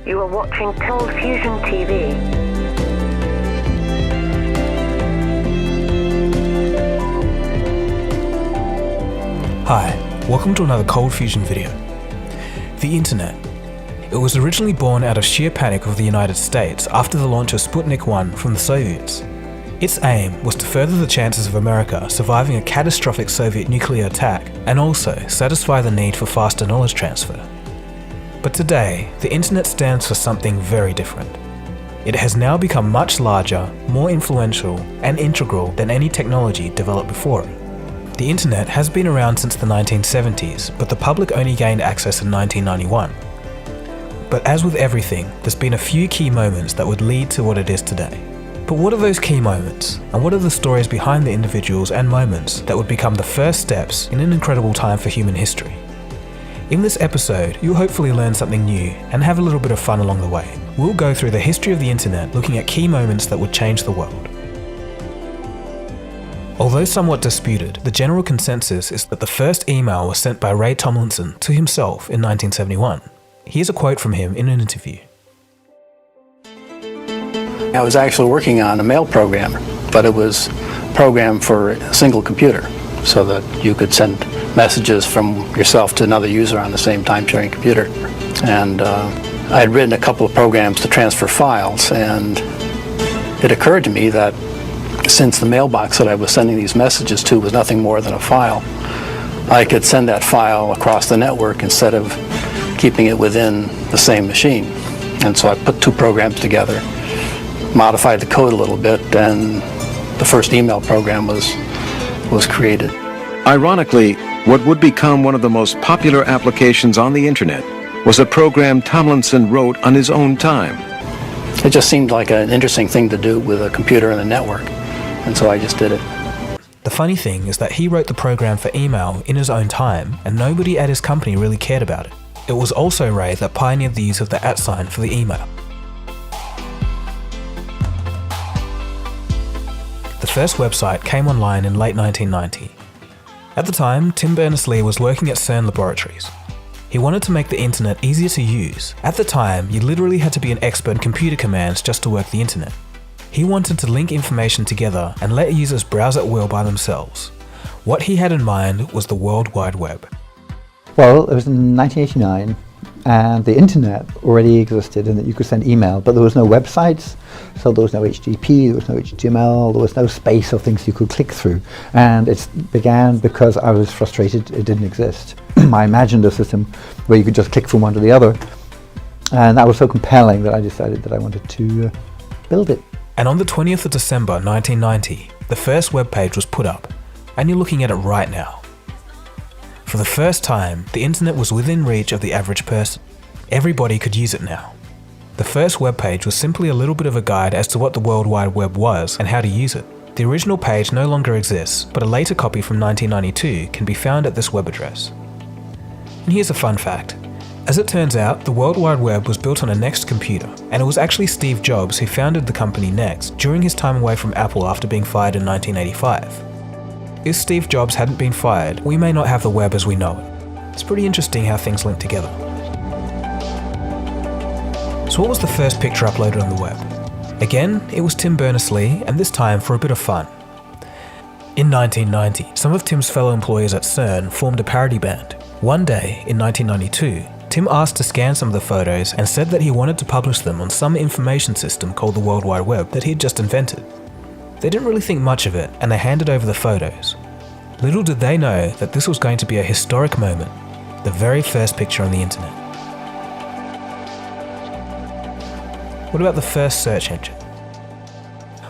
You are watching Cold Fusion TV. Hi, welcome to another Cold Fusion video. The Internet. It was originally born out of sheer panic of the United States after the launch of Sputnik 1 from the Soviets. Its aim was to further the chances of America surviving a catastrophic Soviet nuclear attack and also satisfy the need for faster knowledge transfer. But today, the Internet stands for something very different. It has now become much larger, more influential, and integral than any technology developed before it. The Internet has been around since the 1970s, but the public only gained access in 1991. But as with everything, there's been a few key moments that would lead to what it is today. But what are those key moments? And what are the stories behind the individuals and moments that would become the first steps in an incredible time for human history? In this episode, you'll hopefully learn something new and have a little bit of fun along the way. We'll go through the history of the Internet, looking at key moments that would change the world. Although somewhat disputed, the general consensus is that the first email was sent by Ray Tomlinson to himself in 1971. Here's a quote from him in an interview. I was actually working on a mail program, but it was programmed for a single computer so that you could send messages from yourself to another user on the same time-sharing computer. And I had written a couple of programs to transfer files, and it occurred to me that since the mailbox that I was sending these messages to was nothing more than a file, I could send that file across the network instead of keeping it within the same machine. And so I put two programs together, modified the code a little bit, and the first email program was created. Ironically, what would become one of the most popular applications on the Internet was a program Tomlinson wrote on his own time. It just seemed like an interesting thing to do with a computer and a network, and so I just did it. The funny thing is that he wrote the program for email in his own time, and nobody at his company really cared about it. It was also Ray that pioneered the use of the @ sign for the email. The first website came online in late 1990. At the time, Tim Berners-Lee was working at CERN Laboratories. He wanted to make the Internet easier to use. At the time, you literally had to be an expert in computer commands just to work the Internet. He wanted to link information together and let users browse at will by themselves. What he had in mind was the World Wide Web. Well, it was in 1989, and the Internet already existed in that you could send email, but there was no websites, so there was no HTTP, there was no HTML, there was no space or things you could click through. And it began because I was frustrated it didn't exist. I imagined a system where you could just click from one to the other, and that was so compelling that I decided that I wanted to build it. And on the 20th of December 1990, the first web page was put up, and you're looking at it right now. For the first time, the Internet was within reach of the average person. Everybody could use it now. The first web page was simply a little bit of a guide as to what the World Wide Web was and how to use it. The original page no longer exists, but a later copy from 1992 can be found at this web address. And here's a fun fact. As it turns out, the World Wide Web was built on a NeXT computer, and it was actually Steve Jobs who founded the company NeXT during his time away from Apple after being fired in 1985. If Steve Jobs hadn't been fired, we may not have the web as we know it. It's pretty interesting how things link together. So what was the first picture uploaded on the web? Again, it was Tim Berners-Lee, and this time for a bit of fun. In 1990, some of Tim's fellow employees at CERN formed a parody band. One day, in 1992, Tim asked to scan some of the photos and said that he wanted to publish them on some information system called the World Wide Web that he'd just invented. They didn't really think much of it, and they handed over the photos. Little did they know that this was going to be a historic moment, the very first picture on the Internet. What about the first search engine?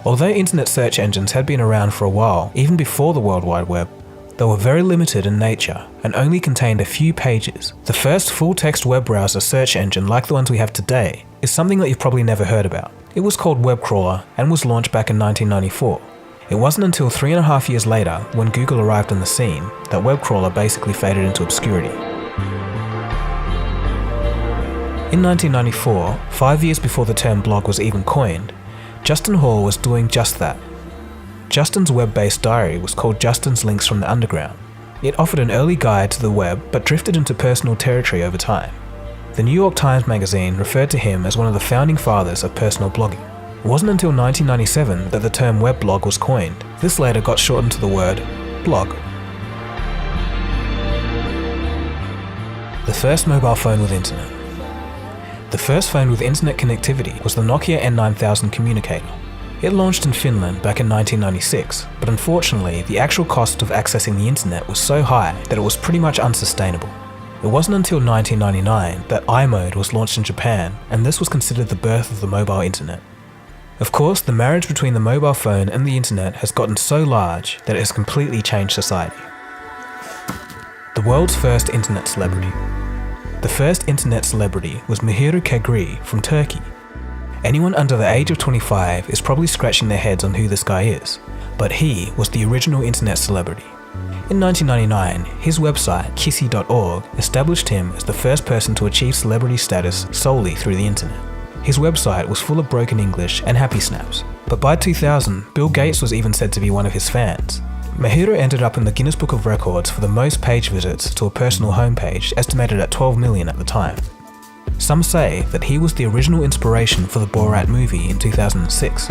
Although Internet search engines had been around for a while, even before the World Wide Web, they were very limited in nature and only contained a few pages. The first full-text web browser search engine like the ones we have today is something that you've probably never heard about. It was called WebCrawler and was launched back in 1994. It wasn't until 3.5 years later, when Google arrived on the scene, that WebCrawler basically faded into obscurity. In 1994, 5 years before the term blog was even coined, Justin Hall was doing just that. Justin's web-based diary was called Justin's Links from the Underground. It offered an early guide to the web, but drifted into personal territory over time. The New York Times magazine referred to him as one of the founding fathers of personal blogging. It wasn't until 1997 that the term weblog was coined. This later got shortened to the word blog. The first mobile phone with internet. The first phone with internet connectivity was the Nokia N9000 communicator. It launched in Finland back in 1996, but unfortunately the actual cost of accessing the internet was so high that it was pretty much unsustainable. It wasn't until 1999 that iMode was launched in Japan, and this was considered the birth of the mobile internet. Of course, the marriage between the mobile phone and the internet has gotten so large that it has completely changed society. The world's first internet celebrity. The first internet celebrity was Mihir Kegri from Turkey. Anyone under the age of 25 is probably scratching their heads on who this guy is, but he was the original internet celebrity. In 1999, his website, kissy.org, established him as the first person to achieve celebrity status solely through the internet. His website was full of broken English and happy snaps, but by 2000, Bill Gates was even said to be one of his fans. Mihir ended up in the Guinness Book of Records for the most page visits to a personal homepage, estimated at 12 million at the time. Some say that he was the original inspiration for the Borat movie in 2006.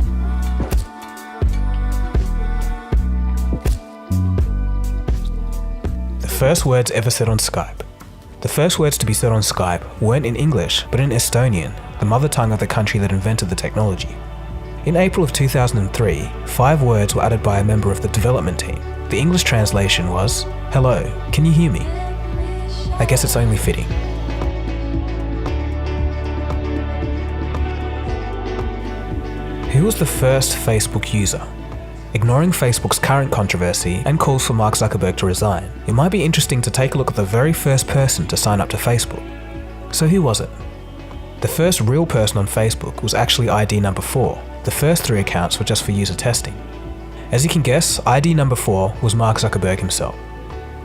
The first words ever said on Skype. The first words to be said on Skype weren't in English, but in Estonian, the mother tongue of the country that invented the technology. In April of 2003, 5 words were added by a member of the development team. The English translation was, "Hello, can you hear me?" I guess it's only fitting. Who was the first Facebook user? Ignoring Facebook's current controversy and calls for Mark Zuckerberg to resign, it might be interesting to take a look at the very first person to sign up to Facebook. So who was it? The first real person on Facebook was actually ID number 4. The first 3 accounts were just for user testing. As you can guess, ID number 4 was Mark Zuckerberg himself.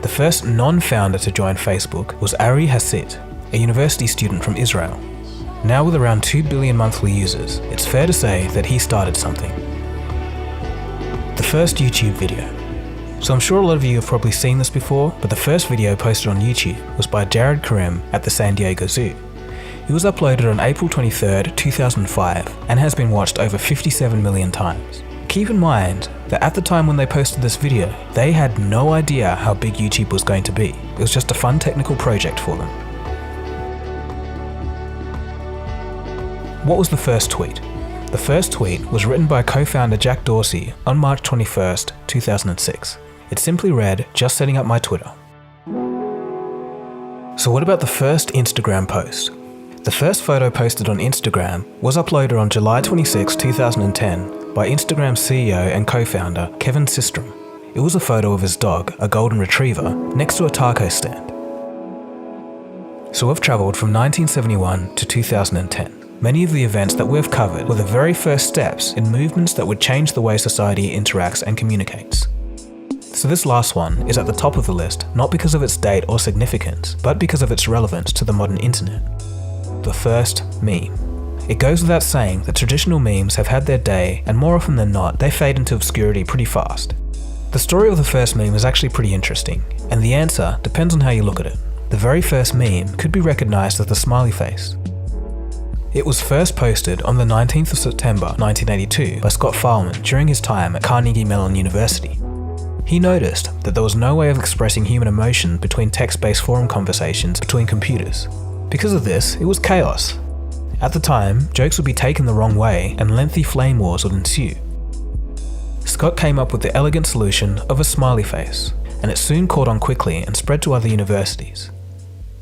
The first non-founder to join Facebook was Ari Hasid, a university student from Israel. Now with around 2 billion monthly users, it's fair to say that he started something. The first YouTube video. So I'm sure a lot of you have probably seen this before, but the first video posted on YouTube was by Jared Karim at the San Diego Zoo. It was uploaded on April 23rd, 2005 and has been watched over 57 million times. Keep in mind that at the time when they posted this video, they had no idea how big YouTube was going to be. It was just a fun technical project for them. What was the first tweet? The first tweet was written by co-founder Jack Dorsey on March 21st, 2006. It simply read, "Just setting up my Twitter." So what about the first Instagram post? The first photo posted on Instagram was uploaded on July 26, 2010 by Instagram CEO and co-founder Kevin Systrom. It was a photo of his dog, a golden retriever, next to a taco stand. So we've travelled from 1971 to 2010. Many of the events that we've covered were the very first steps in movements that would change the way society interacts and communicates. So this last one is at the top of the list, not because of its date or significance, but because of its relevance to the modern internet. The first meme. It goes without saying that traditional memes have had their day, and more often than not, they fade into obscurity pretty fast. The story of the first meme is actually pretty interesting, and the answer depends on how you look at it. The very first meme could be recognized as the smiley face. It was first posted on the 19th of September 1982 by Scott Fahlman during his time at Carnegie Mellon University. He noticed that there was no way of expressing human emotion between text-based forum conversations between computers. Because of this, it was chaos. At the time, jokes would be taken the wrong way and lengthy flame wars would ensue. Scott came up with the elegant solution of a smiley face, and it soon caught on quickly and spread to other universities.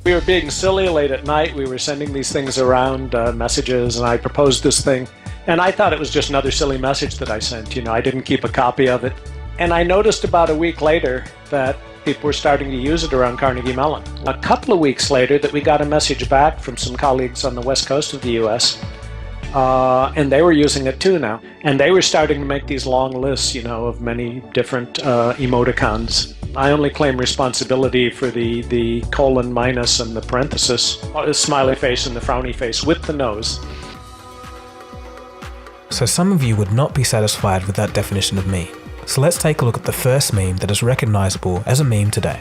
We were being silly late at night. We were sending these things around, messages, and I proposed this thing. And I thought it was just another silly message that I sent. I didn't keep a copy of it. And I noticed about a week later that people were starting to use it around Carnegie Mellon. A couple of weeks later that we got a message back from some colleagues on the west coast of the US, and they were using it too now. And they were starting to make these long lists, of many different emoticons. I only claim responsibility for the colon minus and the parenthesis, the smiley face and the frowny face with the nose. So some of you would not be satisfied with that definition of meme. So let's take a look at the first meme that is recognizable as a meme today.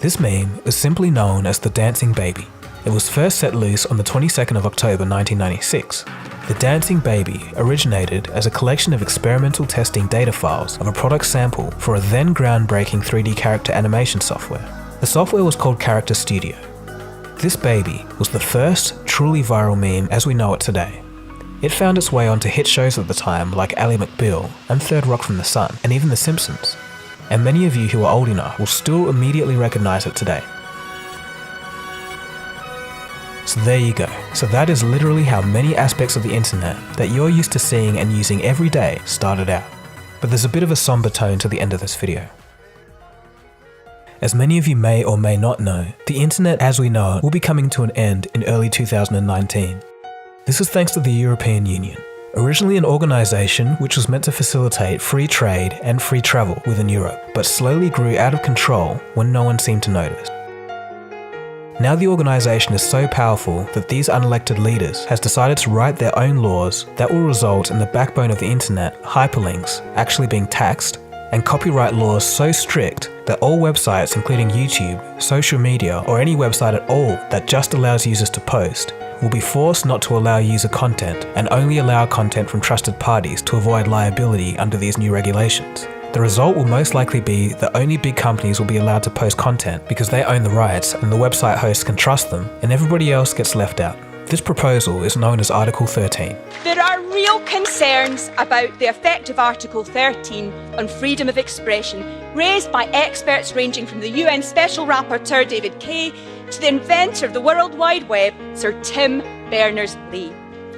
This meme is simply known as the dancing baby. It was first set loose on the 22nd of October 1996. The Dancing Baby originated as a collection of experimental testing data files of a product sample for a then groundbreaking 3D character animation software. The software was called Character Studio. This baby was the first truly viral meme as we know it today. It found its way onto hit shows at the time like Ally McBeal and Third Rock from the Sun, and even The Simpsons. And many of you who are old enough will still immediately recognize it today. So there you go. So that is literally how many aspects of the internet that you're used to seeing and using every day started out. But there's a bit of a somber tone to the end of this video. As many of you may or may not know, the internet as we know it will be coming to an end in early 2019. This is thanks to the European Union, originally an organisation which was meant to facilitate free trade and free travel within Europe, but slowly grew out of control when no one seemed to notice. Now the organisation is so powerful that these unelected leaders has decided to write their own laws that will result in the backbone of the internet, hyperlinks, actually being taxed, and copyright laws so strict that all websites including YouTube, social media, or any website at all that just allows users to post will be forced not to allow user content and only allow content from trusted parties to avoid liability under these new regulations. The result will most likely be that only big companies will be allowed to post content because they own the rights and the website hosts can trust them, and everybody else gets left out. This proposal is known as Article 13. There are real concerns about the effect of Article 13 on freedom of expression, raised by experts ranging from the UN Special Rapporteur David Kay to the inventor of the World Wide Web, Sir Tim Berners-Lee.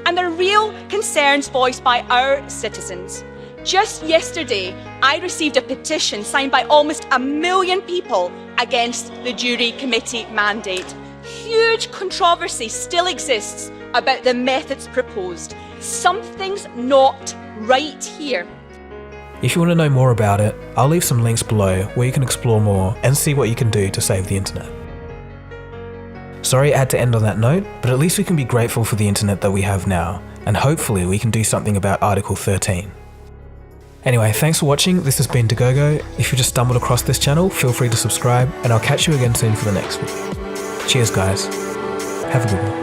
And there are real concerns voiced by our citizens. Just yesterday, I received a petition signed by almost 1 million people against the jury committee mandate. Huge controversy still exists about the methods proposed. Something's not right here. If you want to know more about it, I'll leave some links below where you can explore more and see what you can do to save the internet. Sorry I had to end on that note, but at least we can be grateful for the internet that we have now, and hopefully we can do something about Article 13. Anyway, thanks for watching. This has been Dagogo. If you just stumbled across this channel, feel free to subscribe, and I'll catch you again soon for the next video. Cheers guys. Have a good one.